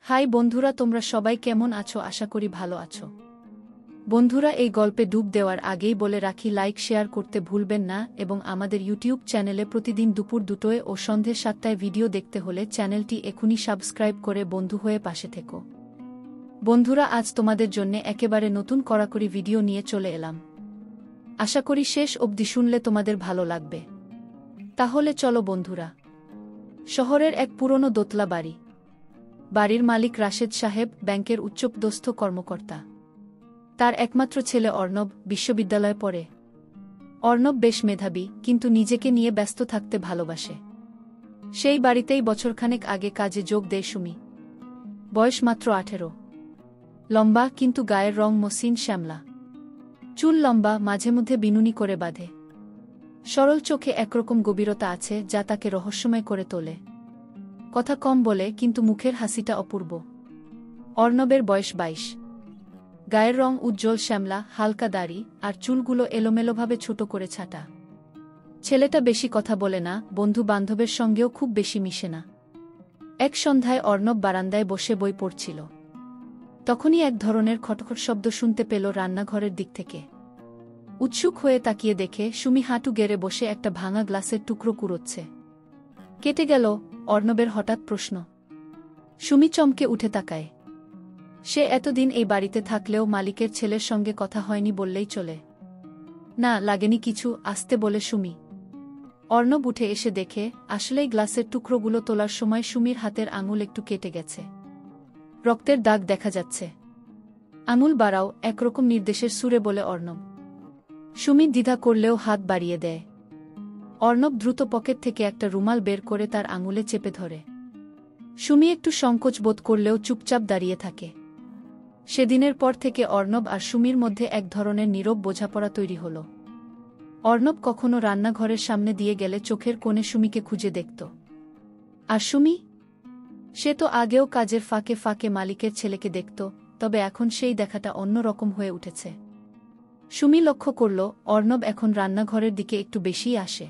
High বন্ধুরা, তোমরা সবাই কেমন আছো? আশা করি ভালো আছো। বন্ধুরা, এই গল্পে ডুব দেওয়ার আগেই বলে রাখি, লাইক শেয়ার করতে ভুলবেন না এবং আমাদের ইউটিউব চ্যানেলে প্রতিদিন দুপুর 2টায় ও সন্ধে 7টায় ভিডিও দেখতে হলে চ্যানেলটি এখনই সাবস্ক্রাইব করে বন্ধু হয়ে পাশে থেকো। বন্ধুরা, আজ তোমাদের জন্য একেবারে নতুন কড়াকড়ি ভিডিও নিয়ে চলে এলাম। আশা করি শেষ অবধি শুনলে তোমাদের ভালো লাগবে। তাহলে চলো বন্ধুরা। শহরের এক পুরনো দোতলা বাড়ি। বাড়ির মালিক রাশেদ সাহেব ব্যাংকের উচ্চপদস্থ কর্মকর্তা। তার একমাত্র ছেলে অর্ণব বিশ্ববিদ্যালয়ে পড়ে। অর্ণব বেশ মেধাবী, কিন্তু নিজেকে নিয়ে ব্যস্ত থাকতে ভালোবাসে। সেই বাড়িতেই বছরখানেক আগে কাজে যোগ দেয় সুমি। বয়স মাত্র 18। লম্বা, কিন্তু গায়ের রং মসৃণ শ্যামলা। চুল লম্বা, মাঝে মধ্যে বিনুনি করে বাঁধে। সরল চোখে একরকম গভীরতা আছে যা তাকে রহস্যময় করে তোলে। কথা কম বলে, কিন্তু মুখের হাসিটা অপূর্ব। অর্ণবের বয়স 22। গায়ের রং উজ্জ্বল শ্যামলা, হালকা দাড়ি, আর চুলগুলো এলোমেলোভাবে ছোট করে ছাটা। ছেলেটা বেশি কথা বলে না, বন্ধু বান্ধবের সঙ্গেও খুব বেশি মিশে না। এক সন্ধ্যায় অর্ণব বারান্দায় বসে বই পড়ছিল। তখনই এক ধরনের খটখট শব্দ শুনতে পেল রান্নাঘরের দিক থেকে। উৎসুক হয়ে তাকিয়ে দেখে সুমি হাঁটু গেড়ে বসে একটা ভাঙা গ্লাসের টুকরো কুড়োচ্ছে। কেটে গেল? অর্ণবের হঠাৎ প্রশ্ন। সুমি চমকে উঠে তাকায়। সে এতদিন এই বাড়িতে থাকলেও মালিকের ছেলের সঙ্গে কথা হয়নি বললেই চলে। না, লাগেনি কিছু, আস্তে বলে সুমি। অর্ণব উঠে এসে দেখে আসলেই গ্লাসের টুকরোগুলো তোলার সময় সুমির হাতের আঙুল একটু কেটে গেছে। রক্তের দাগ দেখা যাচ্ছে। আঙুল বাড়াও, একরকম নির্দেশের সুরে বলে অর্ণব। সুমি দ্বিধা করলেও হাত বাড়িয়ে দেয়। অর্ণব দ্রুত পকেট থেকে একটা রুমাল বের করে তার আঙুলে চেপে ধরে। সুমি একটু সংকোচ বোধ করলেও চুপচাপ দাঁড়িয়ে থাকে। সেদিনের পর থেকে অর্ণব আর সুমির মধ্যে এক ধরনের নীরব বোঝাপড়া তৈরি হল। অর্ণব কখনো রান্নাঘরের সামনে দিয়ে গেলে চোখের কোণে সুমিকে খুঁজে দেখত। আর সুমি? সে তো আগেও কাজের ফাঁকে ফাঁকে মালিকের ছেলেকে দেখত, তবে এখন সেই দেখাটা অন্য রকম হয়ে উঠেছে। সুমি লক্ষ্য করল অর্ণব এখন রান্নাঘরের দিকে একটু বেশিই আসে।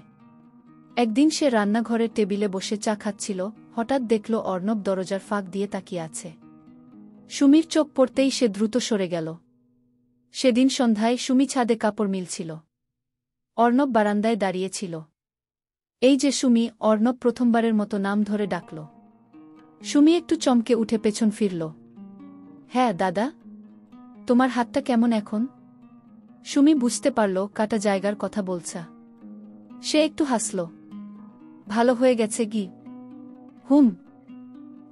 একদিন সে রান্নাঘরের টেবিলে বসে চা খাচ্ছিল, হঠাৎ দেখল অর্ণব দরজার ফাঁক দিয়ে তাকিয়ে আছে। সুমির চোখ পড়তেই সে দ্রুত সরে গেল। সেদিন সন্ধ্যায় সুমি ছাদে কাপড় মিলছিল। অর্ণব বারান্দায় দাঁড়িয়েছিল। এই যে সুমি, অর্ণব প্রথমবারের মতো নাম ধরে ডাকল। সুমি একটু চমকে উঠে পেছন ফিরল। হ্যাঁ দাদা, তোমার হাতটা কেমন এখন? সুমি বুঝতে পারল কাটা জায়গার কথা বলছা। সে একটু হাসল। ভালো হয়ে গেছে কি? হুম,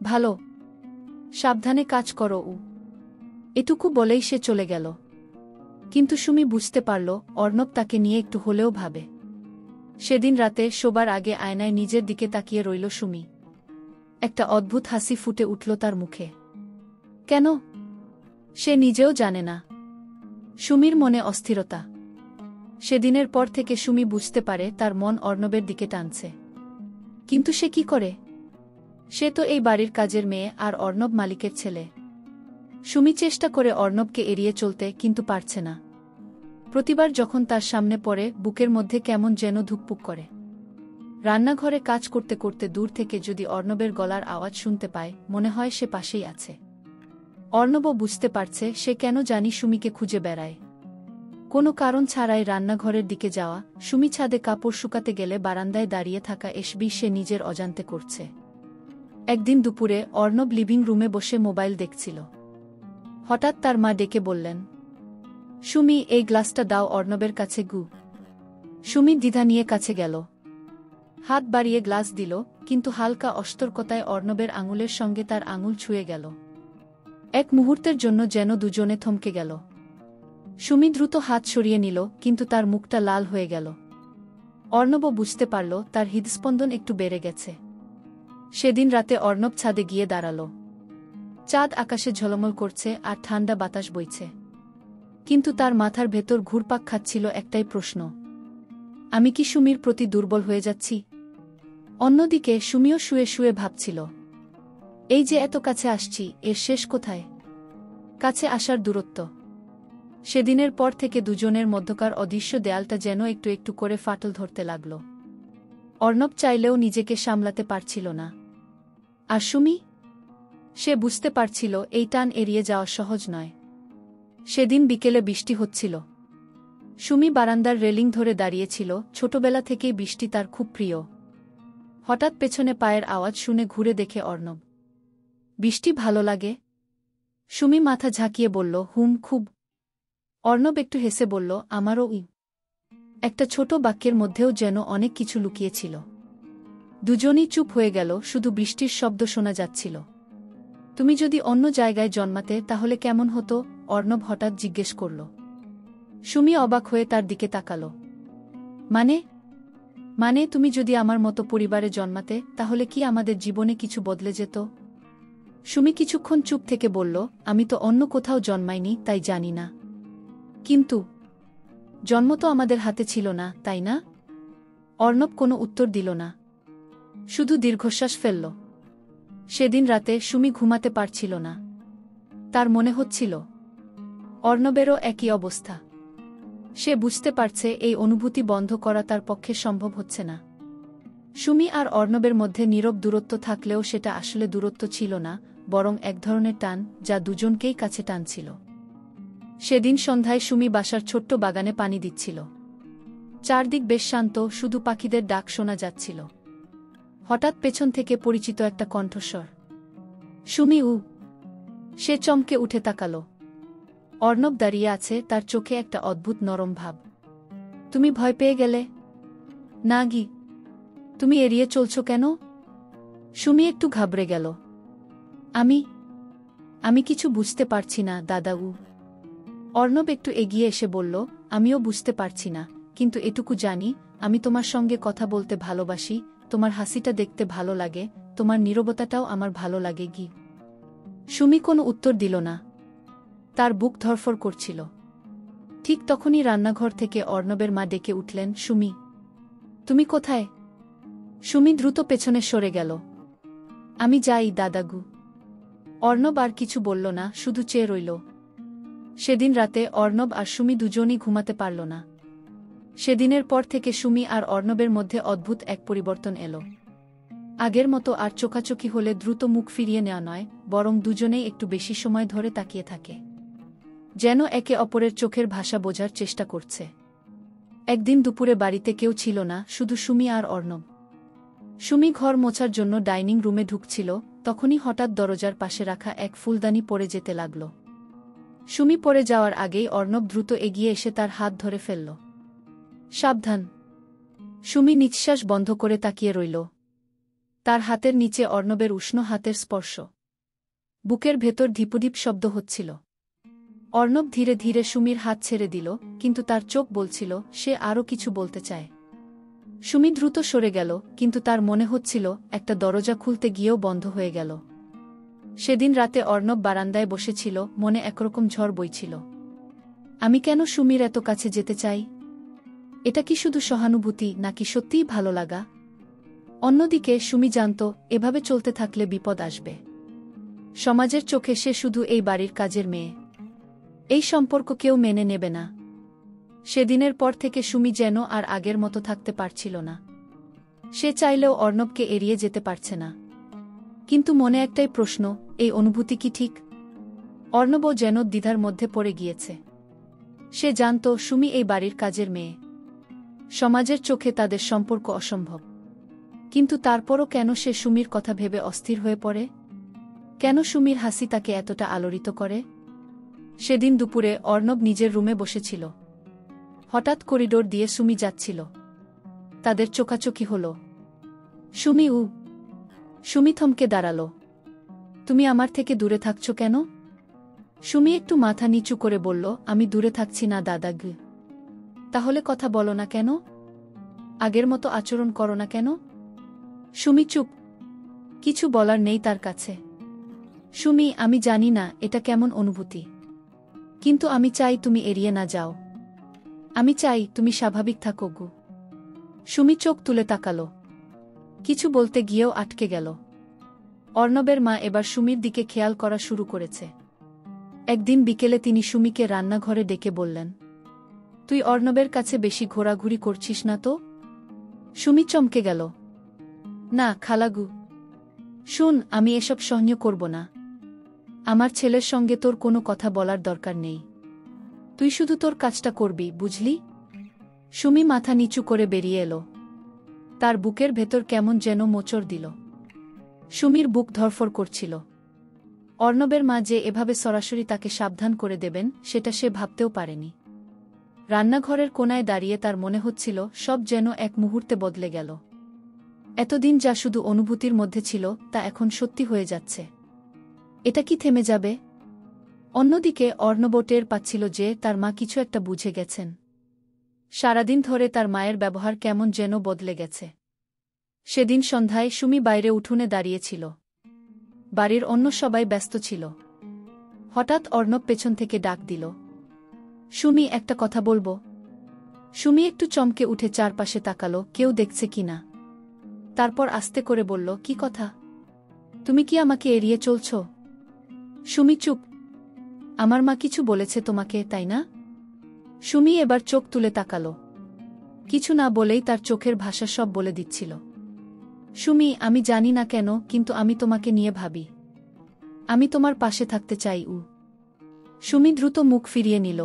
ভালো। সাবধানে কাজ করো। এটুকু বলেই সে চলে গেল। কিন্তু সুমি বুঝতে পারল অর্ণব তাকে নিয়ে একটু হলেও ভাবে। সেদিন রাতে শোবার আগে আয়নায় নিজের দিকে তাকিয়ে রইল সুমি। একটা অদ্ভুত হাসি ফুটে উঠল তার মুখে। কেন? সে নিজেও জানে না। সুমির মনে অস্থিরতা। সেদিনের পর থেকে সুমি বুঝতে পারে তার মন অর্ণবের দিকে টানছে। কিন্তু সে কি করে? সে তো এই বাড়ির কাজের মেয়ে, আর অর্ণব মালিকের ছেলে। সুমি চেষ্টা করে অর্ণবকে এড়িয়ে চলতে, কিন্তু পারছে না। প্রতিবার যখন তার সামনে পড়ে, বুকের মধ্যে কেমন যেন ধুকপুক করে। রান্নাঘরে কাজ করতে করতে দূর থেকে যদি অর্ণবের গলার আওয়াজ শুনতে পায়, মনে হয় সে পাশেই আছে। অর্ণবও বুঝতে পারছে সে কেন জানি সুমিকে খুঁজে বেড়ায়। কোনো কারণ ছাড়াই রান্নাঘরের দিকে যাওয়া, সুমি ছাদে কাপড় শুকাতে গেলে বারান্দায় দাঁড়িয়ে থাকা, এসবই সে নিজের অজান্তে করছে। একদিন দুপুরে অর্ণব লিভিং রুমে বসে মোবাইল দেখছিল। হঠাৎ তার মা ডেকে বললেন, সুমি, এই গ্লাসটা দাও অর্ণবের কাছে। সুমি দ্বিধা নিয়ে কাছে গেল। হাত বাড়িয়ে গ্লাস দিল, কিন্তু হালকা অসতর্কতায় অর্ণবের আঙুলের সঙ্গে তার আঙুল ছুঁয়ে গেল। এক মুহূর্তের জন্য যেন দুজনে থমকে গেল। সুমি দ্রুত হাত সরিয়ে নিল, কিন্তু তার মুখটা লাল হয়ে গেল। অর্ণবও বুঝতে পারল তার হৃদস্পন্দন একটু বেড়ে গেছে। সেদিন রাতে অর্ণব ছাদে গিয়ে দাঁড়াল। চাঁদ আকাশে ঝলমল করছে আর ঠান্ডা বাতাস বইছে। কিন্তু তার মাথার ভেতর ঘুরপাক খাচ্ছিল একটাই প্রশ্ন, আমি কি সুমির প্রতি দুর্বল হয়ে যাচ্ছি? অন্যদিকে সুমিও শুয়ে শুয়ে ভাবছিল, এই যে এত কাছে আসছি, এর শেষ কোথায়? কাছে আসার দূরত্ব। সেদিনের পর থেকে দুজনের মধ্যকার অদৃশ্য দেয়ালটা যেন একটু একটু করে ফাটল ধরতে লাগল। অর্ণব চাইলেও নিজেকে সামলাতে পারছিল না। আর সুমি? সে বুঝতে পারছিল এই টান এড়িয়ে যাওয়া সহজ নয়। সেদিন বিকেলে বৃষ্টি হচ্ছিল। সুমি বারান্দার রেলিং ধরে দাঁড়িয়েছিল, ছোটবেলা থেকেই বৃষ্টি তার খুব প্রিয়। হঠাৎ পেছনে পায়ের আওয়াজ শুনে ঘুরে দেখে অর্ণব। বৃষ্টি ভালো লাগে? সুমি মাথা ঝাঁকিয়ে বলল, খুব। অর্ণব একটু হেসে বলল, আমারও। একটা ছোট বাক্যের মধ্যেও যেন অনেক কিছু লুকিয়েছিল। দুজনই চুপ হয়ে গেল, শুধু বৃষ্টির শব্দ শোনা যাচ্ছিল। তুমি যদি অন্য জায়গায় জন্মাতে তাহলে কেমন হতো? অর্ণব হঠাৎ জিজ্ঞেস করল। সুমি অবাক হয়ে তার দিকে তাকাল। মানে তুমি যদি আমার মতো পরিবারে জন্মাতে তাহলে কি আমাদের জীবনে কিছু বদলে যেত? সুমি কিছুক্ষণ চুপ থেকে বলল, আমি তো অন্য কোথাও জন্মাইনি, তাই জানি না। কিন্তু জন্ম তো আমাদের হাতে ছিল না, তাই না? অর্ণব কোনো উত্তর দিল না, শুধু দীর্ঘশ্বাস ফেলল। সেদিন রাতে সুমি ঘুমাতে পারছিল না। তার মনে হচ্ছিল অর্ণবেরও একই অবস্থা। সে বুঝতে পারছে এই অনুভূতি বন্ধ করা তার পক্ষে সম্ভব হচ্ছে না। সুমি আর অর্ণবের মধ্যে নীরব দূরত্ব থাকলেও সেটা আসলে দূরত্ব ছিল না, বরং এক ধরনের টান যা দুজনকেই কাছে টানছিল। সেদিন সন্ধ্যায় সুমি বাসার ছোট্ট বাগানে পানি দিচ্ছিল। চারদিক বেশ শান্ত, শুধু পাখিদের ডাক শোনা যাচ্ছিল। হঠাৎ পেছন থেকে পরিচিত একটা কণ্ঠস্বর, সুমি। সে চমকে উঠে তাকাল। অর্ণব দাঁড়িয়ে আছে, তার চোখে একটা অদ্ভুত নরম ভাব। তুমি ভয় পেয়ে গেলে? না গি, তুমি এড়িয়ে চলছ কেন? সুমি একটু ঘাবড়ে গেল। আমি কিছু বুঝতে পারছি না দাদা। অর্ণব একটু এগিয়ে এসে বলল, আমিও বুঝতে পারছি না, কিন্তু এটুকু জানি, আমি তোমার সঙ্গে কথা বলতে ভালোবাসি, তোমার হাসিটা দেখতে ভালো লাগে, তোমার নীরবতাটাও আমার ভালো লাগে গি। সুমি কোনো উত্তর দিল না। তার বুক ধড়ফড় করছিল। ঠিক তখনই রান্নাঘর থেকে অর্ণবের মা ডেকে উঠলেন, সুমি, তুমি কোথায়? সুমি দ্রুত পেছনে সরে গেল। আমি যাই দাদাগু। অর্ণব আর কিছু বলল না, শুধু চেয়ে রইল। সেদিন রাতে অর্ণব আর সুমি দুজনই ঘুমাতে পারল না। সেদিনের পর থেকে সুমি আর অর্ণবের মধ্যে অদ্ভুত এক পরিবর্তন এলো। আগের মতো আর চোখাচোখি হলে দ্রুত মুখ ফিরিয়ে নেওয়া নয়, বরং দুজনেই একটু বেশি সময় ধরে তাকিয়ে থাকে, যেন একে অপরের চোখের ভাষা বোঝার চেষ্টা করছে। একদিন দুপুরে বাড়িতে কেউ ছিল না, শুধু সুমি আর অর্ণব। সুমি ঘর মোছার জন্য ডাইনিং রুমে ঢুকছিল, তখনই হঠাৎ দরজার পাশে রাখা এক ফুলদানি পড়ে যেতে লাগল। সুমি পড়ে যাওয়ার আগেই অর্ণব দ্রুত এগিয়ে এসে তার হাত ধরে ফেলল। সাবধান। সুমি নিঃশ্বাস বন্ধ করে তাকিয়ে রইল। তার হাতের নিচে অর্ণবের উষ্ণ হাতের স্পর্শ। বুকের ভেতর ধিপুধিপ শব্দ হচ্ছিল। অর্ণব ধীরে ধীরে সুমির হাত ছেড়ে দিল, কিন্তু তার চোখ বলছিল সে আরও কিছু বলতে চায়। সুমি দ্রুত সরে গেল, কিন্তু তার মনে হচ্ছিল একটা দরজা খুলতে গিয়েও বন্ধ হয়ে গেল। সেদিন রাতে অর্ণব বারান্দায় বসেছিল, মনে একরকম ঝড় বইছিল। আমি কেন সুমির এত কাছে যেতে চাই? এটা কি শুধু সহানুভূতি, নাকি সত্যিই ভালো লাগা? অন্যদিকে সুমি জানত, এভাবে চলতে থাকলে বিপদ আসবে। সমাজের চোখে সে শুধু এই বাড়ির কাজের মেয়ে। এই সম্পর্ক কেউ মেনে নেবে না। সেদিনের পর থেকে সুমি যেন আর আগের মতো থাকতে পারছিল না। সে চাইলেও অর্ণবকে এড়িয়ে যেতে পারছে না। কিন্তু মনে একটাই প্রশ্ন, এই অনুভূতি কি ঠিক? অর্ণবও যেন দ্বিধার মধ্যে পড়ে গিয়েছে। সে জানত সুমি এই বাড়ির কাজের মেয়ে। সমাজের চোখে তাদের সম্পর্ক অসম্ভব। কিন্তু তারপরও কেন সে সুমির কথা ভেবে অস্থির হয়ে পড়ে? কেন সুমির হাসি তাকে এতটা আলোড়িত করে? সেদিন দুপুরে অর্ণব নিজের রুমে বসেছিল। হঠাৎ করিডোর দিয়ে সুমি যাচ্ছিল। তাদের চোখাচোখি হল। সুমি। সুমি থমকে দাঁড়াল। তুমি আমার থেকে দূরে থাকছ কেন? সুমি একটু মাথা নিচু করে বলল, আমি দূরে থাকছি না দাদাগু। তাহলে কথা বলো না কেন? আগের মতো আচরণ করো না কেন? সুমি চুপ। কিছু বলার নেই তার কাছে। সুমি, আমি জানি না এটা কেমন অনুভূতি, কিন্তু আমি চাই তুমি এড়িয়ে না যাও। আমি চাই তুমি স্বাভাবিক থাকো গু। সুমি চোখ তুলে তাকাল। কিছু বলতে গিয়েও আটকে গেল। অর্ণবের মা এবার সুমির দিকে খেয়াল করা শুরু করেছে। একদিন বিকেলে তিনি সুমিকে রান্নাঘরে ডেকে বললেন, তুই অর্ণবের কাছে বেশি ঘোরাঘুরি করছিস না তো? সুমি চমকে গেল। না খালাগু, শুন, আমি এসব সহ্য করব না। আমার ছেলের সঙ্গে তোর কোনো কথা বলার দরকার নেই। তুই শুধু তোর কাজটা করবি, বুঝলি? সুমি মাথা নিচু করে বেরিয়ে এলো। তার বুকের ভেতর কেমন যেন মোচড় দিল। সুমির বুক ধরফর করছিল। অর্ণবের মা যে এভাবে সরাসরি তাকে সাবধান করে দেবেন সেটা সে ভাবতেও পারেনি। রান্নাঘরের কোনায় দাঁড়িয়ে তার মনে হচ্ছিল সব যেন এক মুহূর্তে বদলে গেল। এতদিন যা শুধু অনুভূতির মধ্যে ছিল তা এখন সত্যি হয়ে যাচ্ছে। এটা কি থেমে যাবে? অন্যদিকে অর্ণব টের পাচ্ছিল যে তার মা কিছু একটা বুঝে গেছেন। সারাদিন ধরে তার মায়ের ব্যবহার কেমন যেন বদলে গেছে। সেদিন সন্ধ্যায় সুমি বাইরে উঠোনে দাঁড়িয়েছিল। বাড়ির অন্য সবাই ব্যস্ত ছিল। হঠাৎ অর্ণব পেছন থেকে ডাক দিল, সুমি, একটা কথা বলবো। সুমি একটু চমকে উঠে চারপাশে তাকালো কেউ দেখছে কিনা। তারপর আস্তে করে বলল, কি কথা? তুমি কি আমাকে এড়িয়ে চলছ? সুমি চুপ। আমার মা কিছু বলেছে তোমাকে, তাই না? সুমি এবার চোখ তুলে তাকালো। কিছু না বলেই তার চোখের ভাষা সব বলে দিচ্ছিল। সুমি, আমি জানি না কেন, কিন্তু আমি তোমাকে নিয়ে ভাবি। আমি তোমার পাশে থাকতে চাই। সুমি দ্রুত মুখ ফিরিয়ে নিল।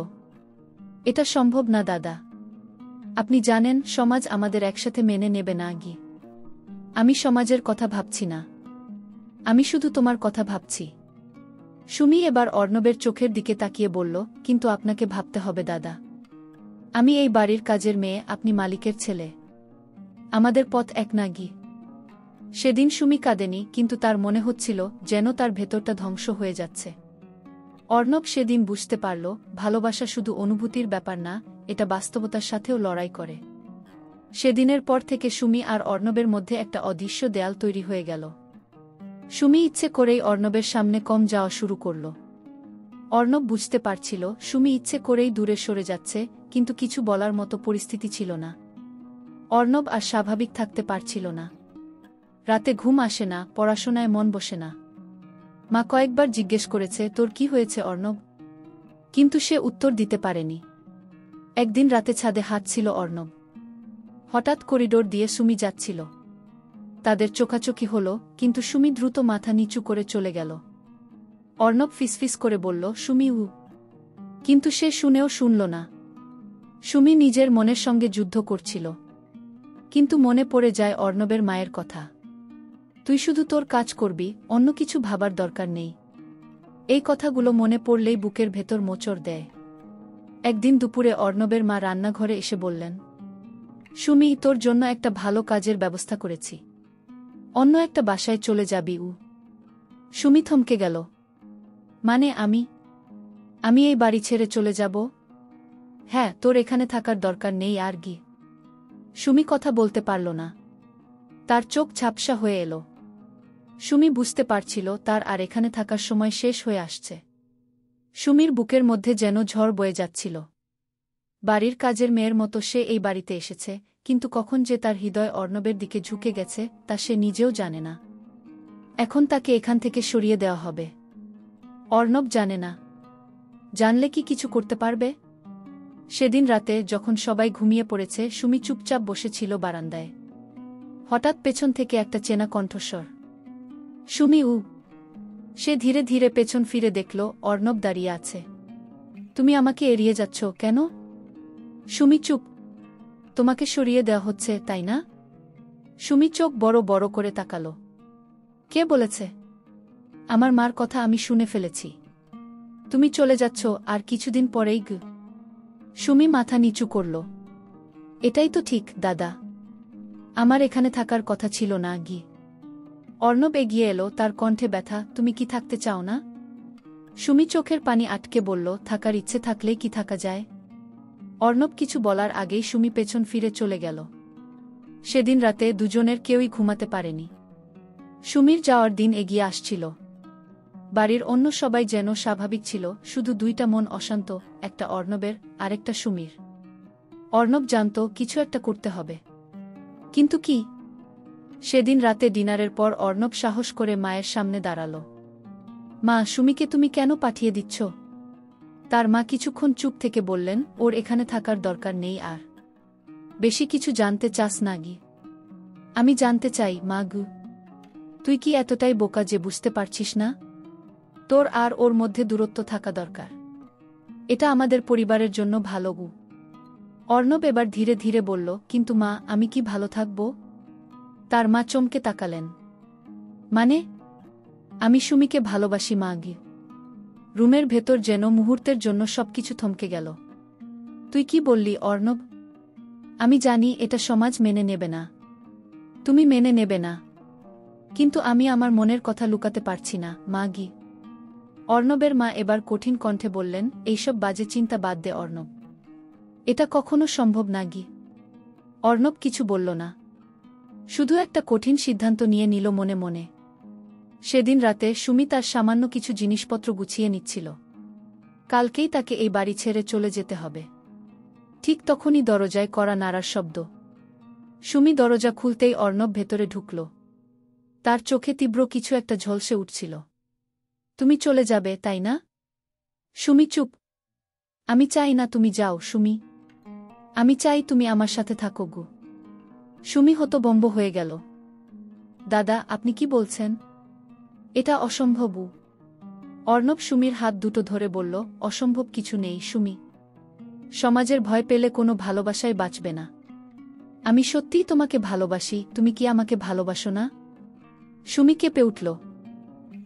এটা সম্ভব না দাদা। আপনি জানেন সমাজ আমাদের একসাথে মেনে নেবে না। আমি সমাজের কথা ভাবছি না, আমি শুধু তোমার কথা ভাবছি। সুমি এবার অর্ণবের চোখের দিকে তাকিয়ে বলল, কিন্তু আপনাকে ভাবতে হবে দাদা। আমি এই বাড়ির কাজের মেয়ে, আপনি মালিকের ছেলে। আমাদের পথ এক না। সেদিন সুমি কাঁদেনি, কিন্তু তার মনে হচ্ছিল যেন তার ভেতরটা ধ্বংস হয়ে যাচ্ছে। অর্ণব সেদিন বুঝতে পারল ভালোবাসা শুধু অনুভূতির ব্যাপার না, এটা বাস্তবতার সাথেও লড়াই করে। সেদিনের পর থেকে সুমি আর অর্ণবের মধ্যে একটা অদৃশ্য দেয়াল তৈরি হয়ে গেল। সুমি ইচ্ছে করেই অর্ণবের সামনে কম যাওয়া শুরু করল। অর্ণব বুঝতে পারছিল সুমি ইচ্ছে করেই দূরে সরে যাচ্ছে, কিন্তু কিছু বলার মতো পরিস্থিতি ছিল না। অর্ণব আর স্বাভাবিক থাকতে পারছিল না। রাতে ঘুম আসে না, পড়াশোনায় মন বসে না। মা কয়েকবার জিজ্ঞেস করেছে, তোর কি হয়েছে অর্ণব? কিন্তু সে উত্তর দিতে পারেনি। একদিন রাতে ছাদে হাঁটছিল অর্ণব। হঠাৎ করিডোর দিয়ে সুমি যাচ্ছিল। তাদের চোখাচোখি হল, কিন্তু সুমি দ্রুত মাথা নিচু করে চলে গেল। অর্ণব ফিসফিস করে বলল, সুমি। কিন্তু সে শুনেও শুনল না। সুমি নিজের মনের সঙ্গে যুদ্ধ করছিল। কিন্তু মনে পড়ে যায় অর্ণবের মায়ের কথা, তুই শুধু তোর কাজ করবি, অন্য কিছু ভাবার দরকার নেই। এই কথাগুলো মনে পড়লেই বুকের ভেতর মোচড় দেয়। একদিন দুপুরে অর্ণবের মা রান্নাঘরে এসে বললেন, সুমি, তোর জন্য একটা ভালো কাজের ব্যবস্থা করেছি। অন্য একটা বাসায় চলে যাবি। সুমি থমকে গেল। মানে আমি এই বাড়ি ছেড়ে চলে যাব? হ্যাঁ, তোর এখানে থাকার দরকার নেই আর। সুমি কথা বলতে পারল না। তার চোখ ঝাপসা হয়ে এলো। সুমি বুঝতে পারছিল তার আর এখানে থাকার সময় শেষ হয়ে আসছে। সুমির বুকের মধ্যে যেন ঝড় বয়ে যাচ্ছিল। বাড়ির কাজের মেয়ের মতো সে এই বাড়িতে এসেছে, কিন্তু কখন যে তার হৃদয় অর্ণবের দিকে ঝুঁকে গেছে তা সে নিজেও জানে না। এখন তাকে এখান থেকে সরিয়ে দেওয়া হবে। অর্ণব জানে না। জানলে কি কিছু করতে পারবে? সেদিন রাতে যখন সবাই ঘুমিয়ে পড়েছে, সুমি চুপচাপ বসেছিল বারান্দায়। হঠাৎ পেছন থেকে একটা চেনা কণ্ঠস্বর, সুমি। সে ধীরে ধীরে পেছন ফিরে দেখল অর্ণব দাঁড়িয়ে আছে। তুমি আমাকে এড়িয়ে যাচ্ছ কেন? সুমি চুপ। তোমাকে সরিয়ে দেওয়া হচ্ছে, তাই না? সুমি চোখ বড় বড় করে তাকালো। কে বলেছে? আমার মার কথা আমি শুনে ফেলেছি। তুমি চলে যাচ্ছ আর কিছুদিন পরেই। সুমি মাথা নিচু করল। এটাই তো ঠিক দাদা। আমার এখানে থাকার কথা ছিল না। অর্ণব এগিয়ে এলো, তার কণ্ঠে ব্যথা। তুমি কি থাকতে চাও না? সুমি চোখের পানি আটকে বলল, থাকার ইচ্ছে থাকলেই কি থাকা যায়? অর্ণব কিছু বলার আগেই সুমি পেছন ফিরে চলে গেল। সেদিন রাতে দুজনের কেউই ঘুমাতে পারেনি। সুমির যাওয়ার দিন এগিয়ে আসছিল। বাড়ির অন্য সবাই যেন স্বাভাবিক ছিল, শুধু দুইটা মন অশান্ত, একটা অর্ণবের, আরেকটা সুমির। অর্ণব জানত কিছু একটা করতে হবে, কিন্তু কি? সেদিন রাতে ডিনারের পর অর্ণব সাহস করে মায়ের সামনে দাঁড়াল। মা, সুমিকে তুমি কেন পাঠিয়ে দিচ্ছ? তার মা কিছুক্ষণ চুপ থেকে বললেন, ওর এখানে থাকার দরকার নেই। আর বেশি কিছু জানতে চাস না? আমি জানতে চাই মা। তুই কি এতটাই বোকা যে বুঝতে পারছিস না? তোর আর ওর মধ্যে দূরত্ব থাকা দরকার। এটা আমাদের পরিবারের জন্য ভালো গু। অর্ণব এবার ধীরে ধীরে বলল, কিন্তু মা, আমি কি ভালো থাকব? তার মা চমকে তাকালেন। মানে? আমি সুমিকে ভালোবাসি মা গি। রুমের ভেতর যেন মুহূর্তের জন্য সবকিছু থমকে গেল। তুই কি বললি অর্ণব? আমি জানি এটা সমাজ মেনে নেবে না। তুমি মেনে নেবে না। কিন্তু আমি আমার মনের কথা লুকাতে পারছি না মা গি। অর্ণবের মা এবার কঠিন কণ্ঠে বললেন, এইসব বাজে চিন্তা বাদ দে অর্ণব। এটা কখনো সম্ভব না গি। অর্ণব কিছু বলল না। শুধু একটা কঠিন সিদ্ধান্ত নিয়ে নিল মনে মনে। সেদিন রাতে সুমি তার সামান্য কিছু জিনিসপত্র গুছিয়ে নিচ্ছিল। কালকেই তাকে এই বাড়ি ছেড়ে চলে যেতে হবে। ঠিক তখনই দরজায় কড়া নাড়ার শব্দ। সুমি দরজা খুলতেই অর্ণব ভেতরে ঢুকল। তার চোখে তীব্র কিছু একটা ঝলসে উঠছিল। তুমি চলে যাবে, তাই না? সুমি চুপ। আমি চাই না তুমি যাও সুমি। আমি চাই তুমি আমার সাথে থাকো গু। সুমি হতভম্ব হয়ে গেল। দাদা, আপনি কি বলছেন? এটা অসম্ভব। অর্ণব সুমির হাত দুটো ধরে বলল, অসম্ভব কিছু নেই সুমি। সমাজের ভয় পেলে কোনো ভালোবাসাই বাঁচবে না। আমি সত্যিই তোমাকে ভালোবাসি, তুমি কি আমাকে ভালোবাসো না? সুমি কেঁপে উঠল।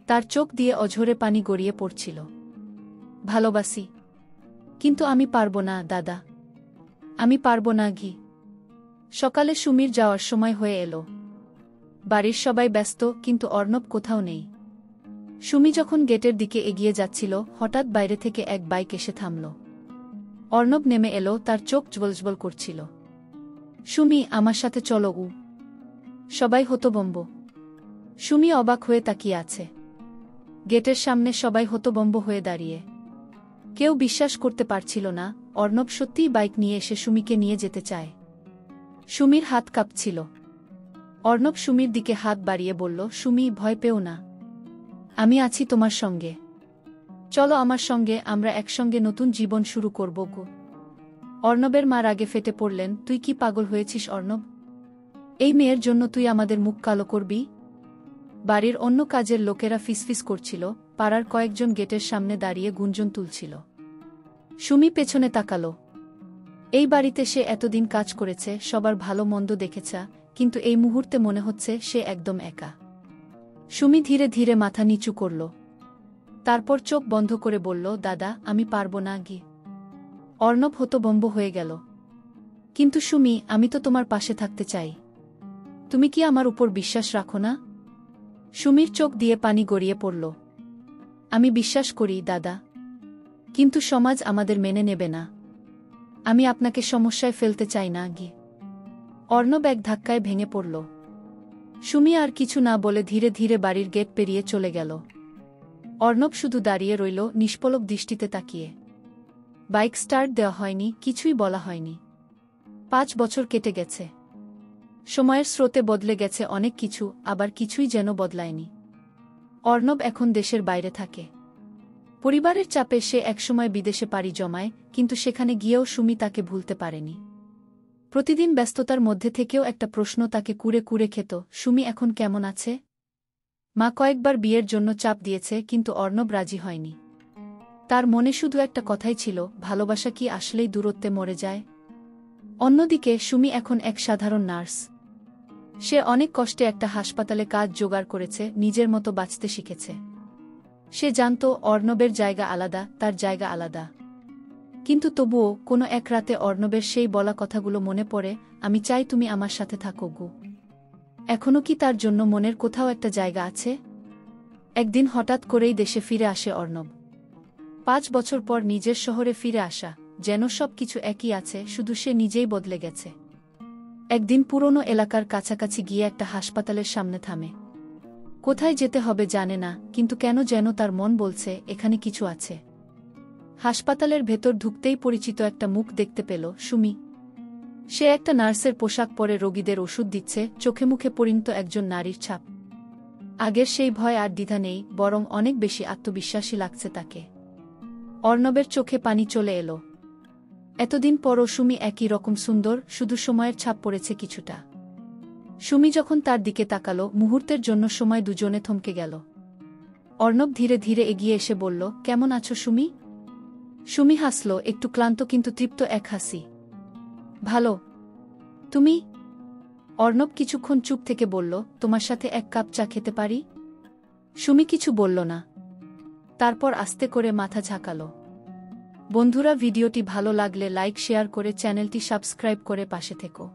তার চোখ দিয়ে অঝরে পানি গড়িয়ে পড়ছিল। ভালোবাসি, কিন্তু আমি পারব না দাদা। আমি পারব না ঘি। সকালে সুমির যাওয়ার সময় হয়ে এলো। বাড়ির সবাই ব্যস্ত, কিন্তু অর্ণব কোথাও নেই। সুমি যখন গেটের দিকে এগিয়ে যাচ্ছিল, হঠাৎ বাইরে থেকে এক বাইক এসে থামল। অর্ণব নেমে এলো, তার চোখ জ্বলজ্বল করছিল। সুমি, আমার সাথে চলো উ। সবাই হতভম্ব। সুমি অবাক হয়ে তাকিয়ে আছে। গেটের সামনে সবাই হতভম্ব হয়ে দাঁড়িয়ে। কেউ বিশ্বাস করতে পারছিল না অর্ণব সত্যিই বাইক নিয়ে এসে সুমিকে নিয়ে যেতে চায়। সুমির হাত কাঁপছিল। অর্ণব সুমির দিকে হাত বাড়িয়ে বলল, সুমি, ভয় পেও না। আমি আছি তোমার সঙ্গে। চলো আমার সঙ্গে, আমরা একসঙ্গে নতুন জীবন শুরু করব গো। অর্ণবের মা রাগে ফেটে পড়লেন, তুই কি পাগল হয়েছিস অর্ণব? এই মেয়ের জন্য তুই আমাদের মুখ কালো করবি? বাড়ির অন্য কাজের লোকেরা ফিসফিস করছিল, পাড়ার কয়েকজন গেটের সামনে দাঁড়িয়ে গুঞ্জন তুলছিল। সুমি পেছনে তাকালো। এই বাড়িতে সে এতদিন কাজ করেছে, সবার ভালো মন্দ দেখেছে, কিন্তু এই মুহূর্তে মনে হচ্ছে সে একদম একা। সুমি ধীরে ধীরে মাথা নিচু করল। তারপর চোখ বন্ধ করে বলল, দাদা, আমি পারব না গি। অর্ণব হতভম্ব হয়ে গেল। কিন্তু সুমি, আমি তো তোমার পাশে থাকতে চাই। তুমি কি আমার উপর বিশ্বাস রাখো না? সুমির চোখ দিয়ে পানি গড়িয়ে পড়ল। আমি বিশ্বাস করি দাদা, কিন্তু সমাজ আমাদের মেনে নেবে না। আমি আপনাকে সমস্যায় ফেলতে চাই না গি। অর্ণব এক ধাক্কায় ভেঙে পড়ল। সুমি আর কিছু না বলে ধীরে ধীরে বাড়ির গেট পেরিয়ে চলে গেল। অর্ণব শুধু দাঁড়িয়ে রইল, নিষ্পলক দৃষ্টিতে তাকিয়ে। বাইক স্টার্ট দেওয়া হয়নি, কিছুই বলা হয়নি। 5 বছর কেটে গেছে। সময়ের স্রোতে বদলে গেছে অনেক কিছু, আবার কিছুই যেন বদলায়নি। অর্ণব এখন দেশের বাইরে থাকে। পরিবারের চাপে সে একসময় বিদেশে পাড়ি জমায়, কিন্তু সেখানে গিয়েও সুমি তাকে ভুলতে পারেনি। প্রতিদিন ব্যস্ততার মধ্যে থেকেও একটা প্রশ্ন তাকে কুরে কুরে খেত, সুমি এখন কেমন আছে? মা কয়েকবার বিয়ের জন্য চাপ দিয়েছে, কিন্তু অর্ণব রাজি হয়নি। তার মনে শুধু একটা কথাই ছিল, ভালোবাসা কি আসলেই দূরত্বে মরে যায়? অন্যদিকে সুমি এখন এক সাধারণ নার্স। সে অনেক কষ্টে একটা হাসপাতালে কাজ জোগাড় করেছে, নিজের মতো বাঁচতে শিখেছে। সে জানত অর্ণবের জায়গা আলাদা, তার জায়গা আলাদা। কিন্তু তবুও কোনো এক রাতে অর্ণবের সেই বলা কথাগুলো মনে পড়ে, আমি চাই তুমি আমার সাথে থাকো গো। এখনও কি তার জন্য মনের কোথাও একটা জায়গা আছে? একদিন হঠাৎ করেই দেশে ফিরে আসে অর্ণব। 5 বছর পর নিজের শহরে ফিরে আসা, যেন সব কিছু একই আছে, শুধু সে নিজেই বদলে গেছে। একদিন পুরনো এলাকার কাছাকাছি গিয়ে একটা হাসপাতালের সামনে থামে। কোথায় যেতে হবে জানে না, কিন্তু কেন যেন তার মন বলছে এখানে কিছু আছে। হাসপাতালের ভেতর ঢুকতেই পরিচিত একটা মুখ দেখতে পেল সুমি। সে একটা নার্সের পোশাক পরে রোগীদের ওষুধ দিচ্ছে, চোখে মুখে পরিণত একজন নারীর ছাপ। আগের সেই ভয় আর দ্বিধা নেই, বরং অনেক বেশি আত্মবিশ্বাসী লাগছে তাকে। অর্ণবের চোখে পানি চলে এলো। এতদিন পরও সুমি একই রকম সুন্দর, শুধু সময়ের ছাপ পড়েছে কিছুটা। সুমি যখন তার দিকে তাকালো, মুহূর্তের জন্য সময় দুজনে থমকে গেল। অর্ণব ধীরে ধীরে এগিয়ে এসে বলল, কেমন আছো সুমি? সুমি হাসল, একটু ক্লান্ত কিন্তু তৃপ্ত এক হাসি। ভালো। তুমি? অর্ণব কিছুক্ষণ চুপ থেকে বলল, তোমার সাথে এক কাপ চা খেতে পারি? সুমি কিছু বলল না। তারপর আস্তে করে মাথা ঝাঁকাল। বন্ধুরা, ভিডিওটি ভালো লাগলে লাইক শেয়ার করে চ্যানেলটি সাবস্ক্রাইব করে পাশে থেকো।